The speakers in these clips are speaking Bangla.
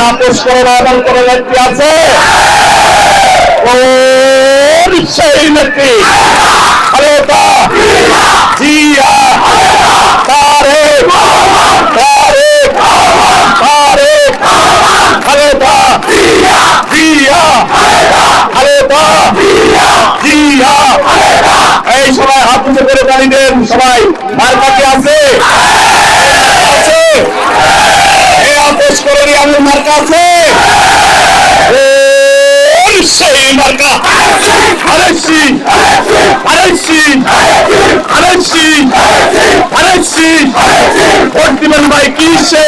আপোষ করে না এমন কোন নেত্রী আছে? সেই নেত্রী খালেদা জিয়া, তারেক খালেদা জিয়া, খালেদা জিয়া। এই সবাই হাত উঁচু করে জানিয়ে দেন, সবাই মার্কা কি আছে? এই আপোষ করে আমি মার্কা আছে, সেই মার্কা আরেকটি ভোট দিবেন ভাই কিসে?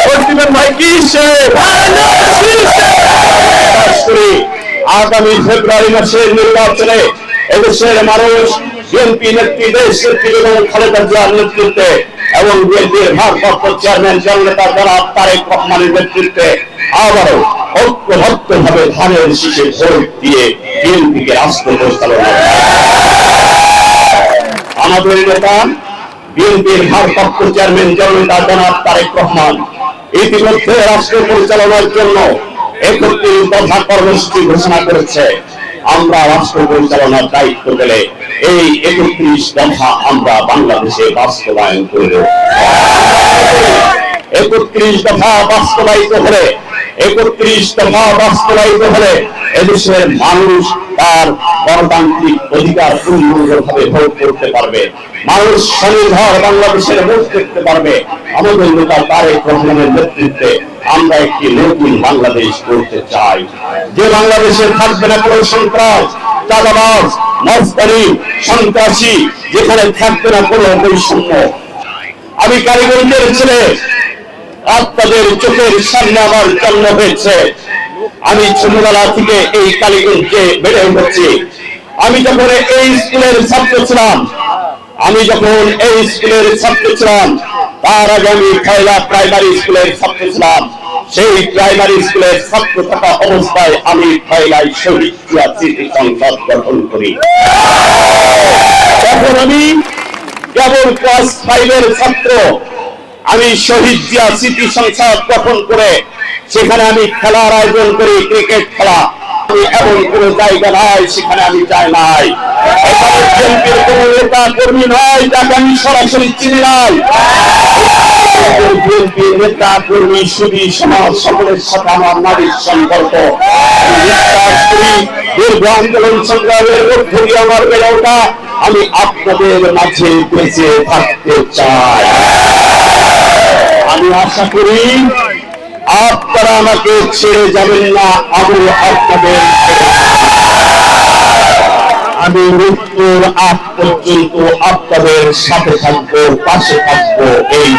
ভোট দিবেন ভাই কিসে? আগামী ফেব্রুয়ারি মাসের নির্বাচনে এদেশের মানুষ বিএনপি নেত্রী দেশ নেত্রী এবং খালেদা জিয়ার নেতৃত্বে এবং বিএনপির ভারপ্রাপ্ত চেয়ারম্যান জননেতা জনাব তারেক রহমানের নেতৃত্বে আবারও ঐক্যবদ্ধভাবে ধানের শীষে ভোট দিয়ে বিএনপিকে রাষ্ট্র পরিচালনা। আমাদের নেতা বিএনপির ভারপ্রাপ্ত চেয়ারম্যান জননেতা জনাব তারেক রহমান ইতিমধ্যে রাষ্ট্র পরিচালনার জন্য ৩১ দফা কর্মসূচি ঘোষণা করেছে। আমরা রাষ্ট্র পরিচালনার দায়িত্ব পেলে এই ৩১ দফা আমরা বাংলাদেশে বাস্তবায়ন করব। ৩১ দফা বাস্তবায়িত হলে এদেশের মানুষ তার গণতান্ত্রিক অধিকার পূর্ণভাবে ভোগ করতে পারবে, মানুষ স্বনির্ভর বাংলাদেশের মুখ দেখতে পারবে। আমাদের নেতা তারেক রহমানের নেতৃত্বে আমরা একটি নতুন বাংলাদেশ করতে চাই, যে বাংলাদেশে থাকবে না কোনো সন্ত্রাস, চাঁদাবাজ, মস্তানি, সন্ত্রাসী, যেখানে থাকবে না কোনো বৈষম্য। আমি কারিগঞ্জের ছেলে, আপনাদের চোখের সামনে আমার জন্ম হয়েছে। আমি ছোটবেলা থেকে এই কালীগঞ্জে বেড়ে উঠেছি। আমি যখন এই স্কুলের ছাত্র ছিলাম, তার আগে আমি ফয়লা প্রাইমারি স্কুলের ছাত্র ছিলাম। সেই প্রাইমারি স্কুলের ছাত্র থাকা অবস্থায় আমি ফয়লায় শহীদ জিয়া স্মৃতি সংসদ গঠন করি। তখন আমি কেবল ক্লাস 5 এর ছাত্র। আমি শহীদ জিয়া স্মৃতি সংসদ গঠন করে সেখানে আমি খেলার আয়োজন করি, ক্রিকেট খেলা। আমি এমন কোন জায়গা নাই সেখানে আমি যাই নাই। এখানে বিএনপির কোন নেতা কর্মী নয় যাকে আমি সরাসরি চিনি নাই। বিএনপির নেতা কর্মী, সুধী সমাজ সকলের সাথে আমার নারীর সম্পর্ক। দীর্ঘ আন্দোলন সংগ্রামের মধ্য দিয়ে আমার বেড়ে ওঠা। আমি আপনাদের মাঝে বেঁচে থাকতে চাই। আমি আশা করি আপনারা আমাকে ছেড়ে যাবেন না, আমি মৃত্যুর আগ পর্যন্ত আপনাদের সাথে থাকবো, পাশে থাকবো। এই